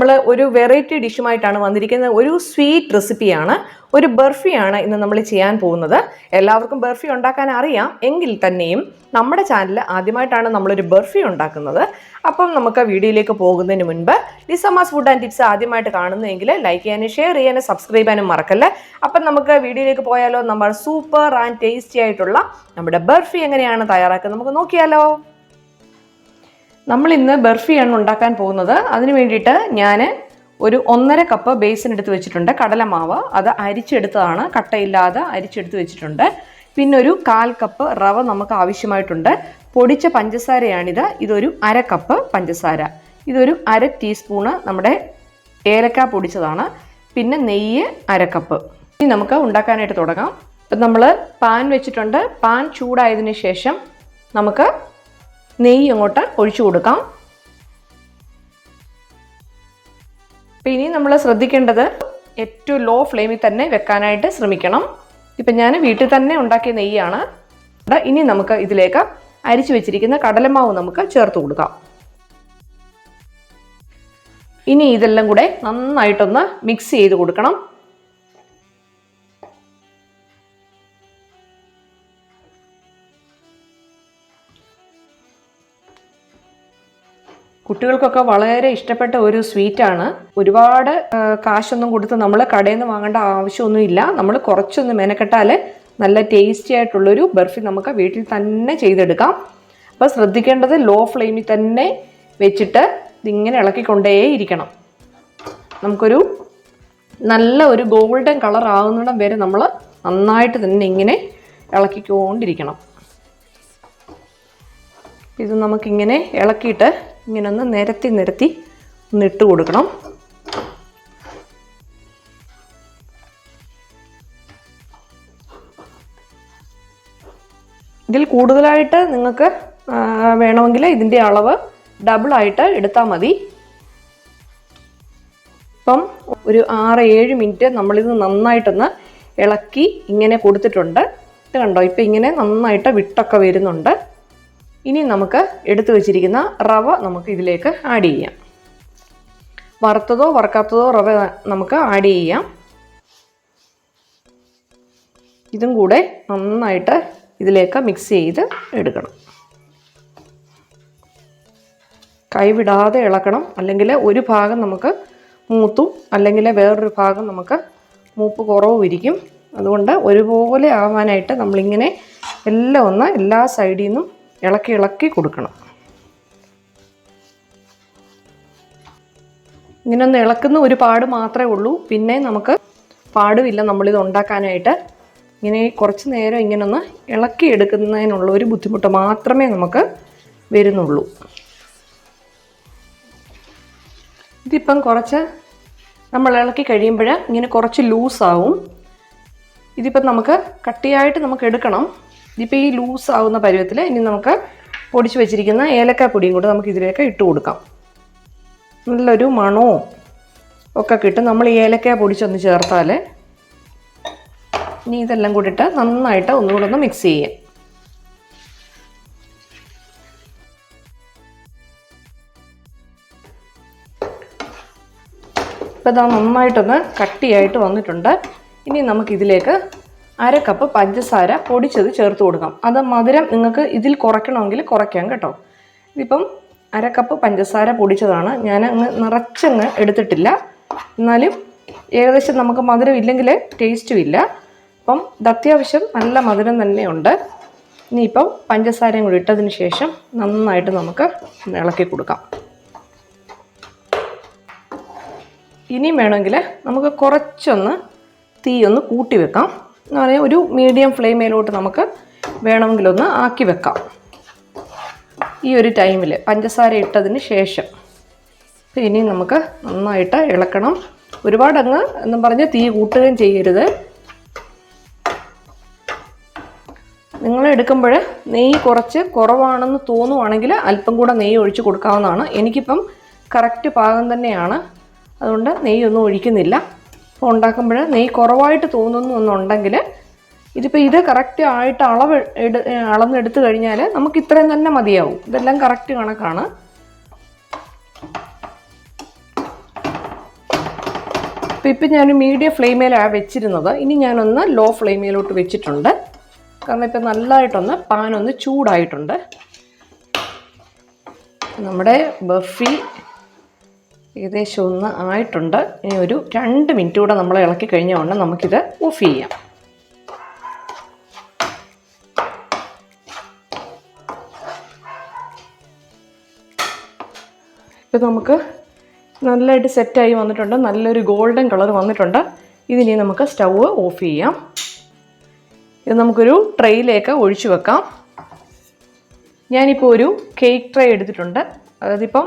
നമ്മൾ ഒരു വെറൈറ്റി ഡിഷുമായിട്ടാണ് വന്നിരിക്കുന്നത്. ഒരു സ്വീറ്റ് റെസിപ്പിയാണ്, ഒരു ബർഫിയാണ് ഇന്ന് നമ്മൾ ചെയ്യാൻ പോകുന്നത്. എല്ലാവർക്കും ബർഫി ഉണ്ടാക്കാൻ അറിയാം എങ്കിൽ തന്നെയും നമ്മുടെ ചാനലിൽ ആദ്യമായിട്ടാണ് നമ്മളൊരു ബർഫി ഉണ്ടാക്കുന്നത്. അപ്പം നമുക്ക് വീഡിയോയിലേക്ക് പോകുന്നതിന് മുൻപ് ലിസമ്മാസ് ഫുഡ് ആൻഡ് ടിപ്സ് ആദ്യമായിട്ട് കാണുന്നതെങ്കിൽ ലൈക്ക് ചെയ്യാനും ഷെയർ ചെയ്യാനും സബ്സ്ക്രൈബ് ചെയ്യാനും മറക്കല്ലേ. അപ്പം നമുക്ക് വീഡിയോയിലേക്ക് പോയാലോ? നമ്മൾ സൂപ്പർ ആൻഡ് ടേസ്റ്റി ആയിട്ടുള്ള നമ്മുടെ ബർഫി എങ്ങനെയാണ് തയ്യാറാക്കുന്നത് നമുക്ക് നോക്കിയാലോ. നമ്മൾ ഇന്ന് ബർഫിയാണ് ഉണ്ടാക്കാൻ പോകുന്നത്. അതിന് വേണ്ടിയിട്ട് ഞാൻ ഒരു 1.5 കപ്പ് ബേസൻ എടുത്ത് വെച്ചിട്ടുണ്ട്. കടലമാവ് അത് അരിച്ചെടുത്തതാണ്, കട്ടയില്ലാതെ അരിച്ചെടുത്ത് വെച്ചിട്ടുണ്ട്. പിന്നെ ഒരു 1/4 കപ്പ് റവ നമുക്ക് ആവശ്യമായിട്ടുണ്ട്. പൊടിച്ച പഞ്ചസാരയാണിത്. ഇതൊരു 1/2 കപ്പ് പഞ്ചസാര. ഇതൊരു 1/2 ടീസ്പൂണ് നമ്മുടെ ഏലക്ക പൊടിച്ചതാണ്. പിന്നെ നെയ്യ് 1/2 കപ്പ്. ഇനി നമുക്ക് ഉണ്ടാക്കാനായിട്ട് തുടങ്ങാം. ഇപ്പം നമ്മൾ പാൻ വെച്ചിട്ടുണ്ട്. പാൻ ചൂടായതിനു ശേഷം നമുക്ക് നെയ്യ് അങ്ങോട്ട് ഒഴിച്ചു കൊടുക്കാം. ഇനി നമ്മൾ ശ്രദ്ധിക്കേണ്ടത് ഏറ്റവും ലോ ഫ്ലെയിമിൽ തന്നെ വെക്കാനായിട്ട് ശ്രമിക്കണം. ഇപ്പം ഞാൻ വീട്ടിൽ തന്നെ ഉണ്ടാക്കിയ നെയ്യാണ്. ഇനി നമുക്ക് ഇതിലേക്ക് അരിച്ചു വെച്ചിരിക്കുന്ന കടലമാവ് നമുക്ക് ചേർത്ത് കൊടുക്കാം. ഇനി ഇതെല്ലാം കൂടെ നന്നായിട്ടൊന്ന് മിക്സ് ചെയ്ത് കൊടുക്കണം. കുട്ടികൾക്കൊക്കെ വളരെ ഇഷ്ടപ്പെട്ട ഒരു സ്വീറ്റാണ്. ഒരുപാട് കാശൊന്നും കൊടുത്ത് നമ്മൾ കടയിൽ നിന്ന് വാങ്ങേണ്ട ആവശ്യമൊന്നുമില്ല. നമ്മൾ കുറച്ചൊന്ന് മെനക്കെട്ടാൽ നല്ല ടേസ്റ്റി ആയിട്ടുള്ളൊരു ബർഫി നമുക്ക് വീട്ടിൽ തന്നെ ചെയ്തെടുക്കാം. അപ്പോൾ ശ്രദ്ധിക്കേണ്ടത് ലോ ഫ്ലെയിമിൽ തന്നെ വെച്ചിട്ട് ഇതിങ്ങനെ ഇളക്കിക്കൊണ്ടേ ഇരിക്കണം. നമുക്കൊരു നല്ല ഒരു ഗോൾഡൻ കളർ ആകുന്നിടം വരെ നമ്മൾ നന്നായിട്ട് തന്നെ ഇങ്ങനെ ഇളക്കിക്കൊണ്ടിരിക്കണം. ഇത് നമുക്കിങ്ങനെ ഇളക്കിയിട്ട് ഇങ്ങനെ ഒന്ന് നിരത്തി ഒന്ന് ഇട്ട് കൊടുക്കണം. ഇതിൽ കൂടുതലായിട്ട് നിങ്ങൾക്ക് വേണമെങ്കിൽ ഇതിൻ്റെ അളവ് ഡബിളായിട്ട് എടുത്താൽ മതി. ഇപ്പം ഒരു 6-7 മിനിറ്റ് നമ്മളിത് നന്നായിട്ടൊന്ന് ഇളക്കി ഇങ്ങനെ കൊടുത്തിട്ടുണ്ട്. ഇത് കണ്ടോ, ഇപ്പം ഇങ്ങനെ നന്നായിട്ട് വിട്ടൊക്കെ വരുന്നുണ്ട്. ഇനി നമുക്ക് എടുത്തു വെച്ചിരിക്കുന്ന റവ നമുക്ക് ഇതിലേക്ക് ആഡ് ചെയ്യാം. വറുത്തതോ വറുക്കാത്തതോ റവ നമുക്ക് ആഡ് ചെയ്യാം. ഇതും കൂടെ നന്നായിട്ട് ഇതിലേക്ക് മിക്സ് ചെയ്ത് എടുക്കണം. കൈവിടാതെ ഇളക്കണം, അല്ലെങ്കിൽ ഒരു ഭാഗം നമുക്ക് മൂത്തും അല്ലെങ്കിൽ വേറൊരു ഭാഗം നമുക്ക് മൂപ്പ് കുറവും ഇരിക്കും. അതുകൊണ്ട് ഒരുപോലെ ആവാനായിട്ട് നമ്മളിങ്ങനെ എല്ലാം ഒന്ന് എല്ലാ സൈഡിൽ നിന്നും ഇളക്കി കൊടുക്കണം. ഇങ്ങനെ ഒന്ന് ഇളക്കുന്ന ഒരു പാട് മാത്രമേ ഉള്ളൂ. പിന്നെ നമുക്ക് പാടുമില്ല നമ്മളിത് ഉണ്ടാക്കാനായിട്ട്. ഇങ്ങനെ കുറച്ച് നേരം ഇങ്ങനെ ഒന്ന് ഇളക്കി എടുക്കുന്നതിനുള്ള ഒരു ബുദ്ധിമുട്ട് മാത്രമേ നമുക്ക് വരുന്നുള്ളൂ. ഇതിപ്പം കുറച്ച് നമ്മൾ ഇളക്കി കഴിയുമ്പോൾ ഇങ്ങനെ കുറച്ച് ലൂസാവും. ഇതിപ്പം നമുക്ക് കട്ടിയായിട്ട് നമുക്ക് എടുക്കണം. ഇതിപ്പോൾ ഈ ലൂസ് ആവുന്ന പരുവത്തിൽ ഇനി നമുക്ക് പൊടിച്ച് വെച്ചിരിക്കുന്ന ഏലക്കാപ്പൊടിയും കൂടെ നമുക്ക് ഇതിലേക്ക് ഇട്ട് കൊടുക്കാം. നല്ലൊരു മണവും ഒക്കെ കിട്ടും നമ്മൾ ഈ ഏലക്ക പൊടിച്ചൊന്ന് ചേർത്താൽ. ഇനി ഇതെല്ലാം കൂടിയിട്ട് നന്നായിട്ട് ഒന്നുകൂടെ ഒന്ന് മിക്സ് ചെയ്യാം. ഇപ്പോൾ ഇതാ നന്നായിട്ടൊന്ന് കട്ടിയായിട്ട് വന്നിട്ടുണ്ട്. ഇനി നമുക്കിതിലേക്ക് 1/2 കപ്പ് പഞ്ചസാര പൊടിച്ചത് ചേർത്ത് കൊടുക്കാം. അത് മധുരം നിങ്ങൾക്ക് ഇതിൽ കുറയ്ക്കണമെങ്കിൽ കുറയ്ക്കാം കേട്ടോ. ഇതിപ്പം 1/2 കപ്പ് പഞ്ചസാര പൊടിച്ചതാണ്. ഞാൻ നിറച്ചങ്ങ് എടുത്തിട്ടില്ല. എന്നാലും ഏകദേശം നമുക്ക് മധുരം ഇല്ലെങ്കിൽ ടേസ്റ്റും ഇല്ല. അപ്പം ഇത് അത്യാവശ്യം നല്ല മധുരം തന്നെയുണ്ട്. ഇനിയിപ്പം പഞ്ചസാരയും കൂടി ഇട്ടതിന് ശേഷം നന്നായിട്ട് നമുക്ക് ഇളക്കി കൊടുക്കാം. ഇനിയും വേണമെങ്കിൽ നമുക്ക് കുറച്ചൊന്ന് തീ ഒന്ന് കൂട്ടി വെക്കാം. എന്ന് പറഞ്ഞാൽ ഒരു മീഡിയം ഫ്ലെയിമിലോട്ട് നമുക്ക് വേണമെങ്കിലൊന്ന് ആക്കി വെക്കാം. ഈ ഒരു ടൈമിൽ പഞ്ചസാര ഇട്ടതിന് ശേഷം ഇനി നമുക്ക് നന്നായിട്ട് ഇളക്കണം. ഒരുപാടങ്ങ് എന്നും പറഞ്ഞ് തീ കൂട്ടുകയും ചെയ്യരുത്. നിങ്ങൾ എടുക്കുമ്പോൾ നെയ്യ് കുറച്ച് കുറവാണെന്ന് തോന്നുവാണെങ്കിൽ അല്പം കൂടെ നെയ്യ് ഒഴിച്ച് കൊടുക്കാവുന്നതാണ്. എനിക്കിപ്പം കറക്റ്റ് പാകം തന്നെയാണ്, അതുകൊണ്ട് നെയ്യൊന്നും ഒഴിക്കുന്നില്ല. അപ്പോൾ ഉണ്ടാക്കുമ്പോൾ നെയ്യ് കുറവായിട്ട് തോന്നുന്നു എന്നുണ്ടെങ്കിൽ ഇതിപ്പോൾ ഇത് കറക്റ്റ് ആയിട്ട് അളന്നെടുത്ത് കഴിഞ്ഞാൽ നമുക്ക് ഇത്രയും തന്നെ മതിയാവും. ഇതെല്ലാം കറക്റ്റ് കണക്കാണ്. അപ്പോൾ ഇപ്പം ഞാൻ മീഡിയം ഫ്ലെയിമിലാണ് വെച്ചിരുന്നത്. ഇനി ഞാനൊന്ന് ലോ ഫ്ലെയിമിലോട്ട് വെച്ചിട്ടുണ്ട്. കാരണം ഇപ്പം നല്ലതായിട്ടൊന്ന് പാനൊന്ന് ചൂടായിട്ടുണ്ട്. നമ്മുടെ ബർഫി ഏകദേശം ഒന്ന് ആയിട്ടുണ്ട്. ഇനി ഒരു 2 മിനിറ്റ് കൂടെ നമ്മൾ ഇളക്കി കഴിഞ്ഞ ഉടനെ നമുക്കിത് ഓഫ് ചെയ്യാം. ഇപ്പം നമുക്ക് നല്ലതായിട്ട് സെറ്റായി വന്നിട്ടുണ്ട്. നല്ലൊരു ഗോൾഡൻ കളർ വന്നിട്ടുണ്ട്. ഇതിനി നമുക്ക് സ്റ്റൗവ് ഓഫ് ചെയ്യാം. ഇത് നമുക്കൊരു ട്രേയിലേക്ക് ഒഴിച്ചു വെക്കാം. ഞാനിപ്പോൾ ഒരു കേക്ക് ട്രേ എടുത്തിട്ടുണ്ട്. അതിപ്പം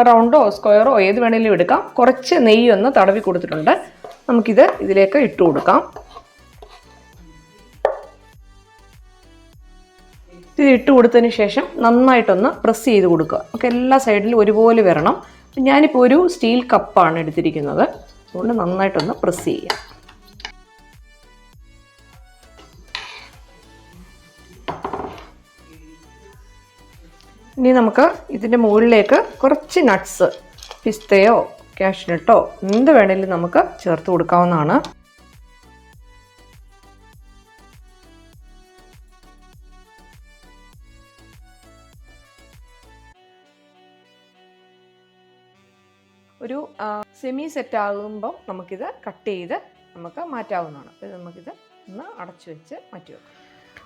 റൗണ്ടോ സ്ക്വയറോ ഏത് വേണമെങ്കിലും എടുക്കാം. കുറച്ച് നെയ്യൊന്ന് തടവി കൊടുത്തിട്ടുണ്ട്. നമുക്കിത് ഇതിലേക്ക് ഇട്ട് കൊടുക്കാം. ഇത് ഇട്ട് കൊടുത്തതിന് ശേഷം നന്നായിട്ടൊന്ന് പ്രസ് ചെയ്ത് കൊടുക്കുക. നമുക്ക് എല്ലാ സൈഡിലും ഒരുപോലെ വരണം. ഞാനിപ്പോൾ ഒരു സ്റ്റീൽ കപ്പാണ് എടുത്തിരിക്കുന്നത്. അതുകൊണ്ട് നന്നായിട്ടൊന്ന് പ്രസ് ചെയ്യാം. ഇനി നമുക്ക് ഇതിൻ്റെ മുകളിലേക്ക് കുറച്ച് നട്ട്സ്, പിസ്തയോ കാഷ്നട്ടോ എന്ത് വേണമെങ്കിലും നമുക്ക് ചേർത്ത് കൊടുക്കാവുന്നതാണ്. ഒരു സെമി സെറ്റ് ആകുമ്പോൾ നമുക്കിത് കട്ട് ചെയ്ത് നമുക്ക് മാറ്റാവുന്നതാണ്. അപ്പോൾ നമുക്കിത് ഒന്ന് അടച്ചു വെച്ച് മാറ്റി വെക്കാം.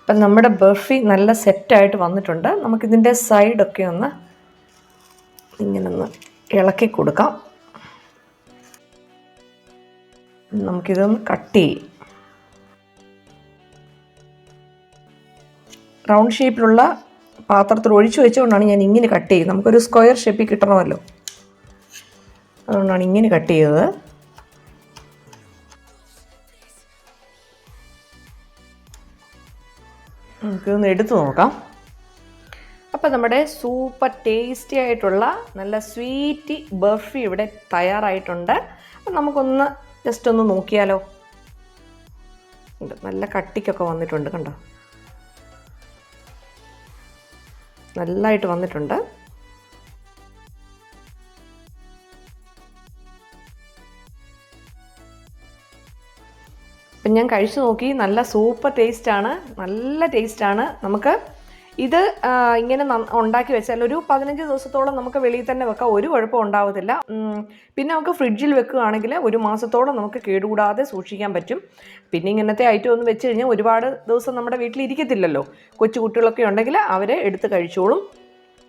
അപ്പം നമ്മുടെ ബർഫി നല്ല സെറ്റായിട്ട് വന്നിട്ടുണ്ട്. നമുക്കിതിൻ്റെ സൈഡൊക്കെ ഒന്ന് ഇങ്ങനൊന്ന് ഇളക്കി കൊടുക്കാം. നമുക്കിതൊന്ന് കട്ട് ചെയ്യും. റൗണ്ട് ഷേപ്പിലുള്ള പാത്രത്തിൽ ഒഴിച്ചു വെച്ചുകൊണ്ടാണ് ഞാൻ ഇങ്ങനെ കട്ട് ചെയ്യുന്നത്. നമുക്കൊരു സ്ക്വയർ ഷേപ്പിൽ കിട്ടണമല്ലോ, അതുകൊണ്ടാണ് ഇങ്ങനെ കട്ട് ചെയ്തത്. നമുക്കിതൊന്ന് എടുത്തു നോക്കാം. അപ്പോൾ നമ്മുടെ സൂപ്പർ ടേസ്റ്റി ആയിട്ടുള്ള നല്ല സ്വീറ്റ് ബർഫി ഇവിടെ തയ്യാറായിട്ടുണ്ട്. അപ്പം നമുക്കൊന്ന് ജസ്റ്റ് ഒന്ന് നോക്കിയാലോ. നല്ല കട്ടിക്കൊക്കെ വന്നിട്ടുണ്ട്, കണ്ടോ, നല്ലതായിട്ട് വന്നിട്ടുണ്ട്. അപ്പം ഞാൻ കഴിച്ചു നോക്കി. നല്ല സൂപ്പർ ടേസ്റ്റാണ്, നല്ല ടേസ്റ്റാണ്. നമുക്ക് ഇത് ഇങ്ങനെ ഉണ്ടാക്കി വെച്ചാൽ ഒരു 15 ദിവസത്തോളം നമുക്ക് വെളിയിൽ തന്നെ വെക്കാം. ഒരു കുഴപ്പം ഉണ്ടാവത്തില്ല. പിന്നെ നമുക്ക് ഫ്രിഡ്ജിൽ വെക്കുകയാണെങ്കിൽ 1 മാസത്തോളം നമുക്ക് കേടുകൂടാതെ സൂക്ഷിക്കാൻ പറ്റും. പിന്നെ ഇങ്ങനത്തെ ഐറ്റം ഒന്ന് വെച്ച് കഴിഞ്ഞാൽ ഒരുപാട് ദിവസം നമ്മുടെ വീട്ടിൽ ഇരിക്കത്തില്ലല്ലോ. കൊച്ചു കുട്ടികളൊക്കെ ഉണ്ടെങ്കിൽ അവരെ എടുത്ത് കഴിച്ചോളും.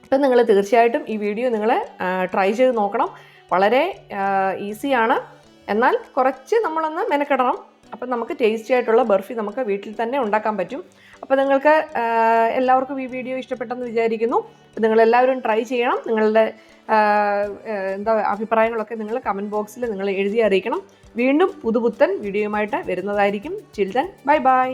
അപ്പം നിങ്ങൾ തീർച്ചയായിട്ടും ഈ വീഡിയോ നിങ്ങൾ ട്രൈ ചെയ്ത് നോക്കണം. വളരെ ഈസിയാണ്, എന്നാൽ കുറച്ച് നമ്മളൊന്ന് മെനക്കെടണം. അപ്പം നമുക്ക് ടേസ്റ്റി ആയിട്ടുള്ള ബർഫി നമുക്ക് വീട്ടിൽ തന്നെ ഉണ്ടാക്കാൻ പറ്റും. അപ്പോൾ നിങ്ങൾക്ക് എല്ലാവർക്കും ഈ വീഡിയോ ഇഷ്ടപ്പെട്ടെന്ന് വിചാരിക്കുന്നു. അപ്പോൾ നിങ്ങളെല്ലാവരും ട്രൈ ചെയ്യണം. നിങ്ങളുടെ അഭിപ്രായങ്ങളൊക്കെ നിങ്ങൾ കമൻറ്റ് ബോക്സിൽ നിങ്ങൾ എഴുതി അറിയിക്കണം. വീണ്ടും പുതുപുത്തൻ വീഡിയോയുമായിട്ട് വരുന്നതായിരിക്കും. ചിൽ ദെൻ, ബൈ ബൈ.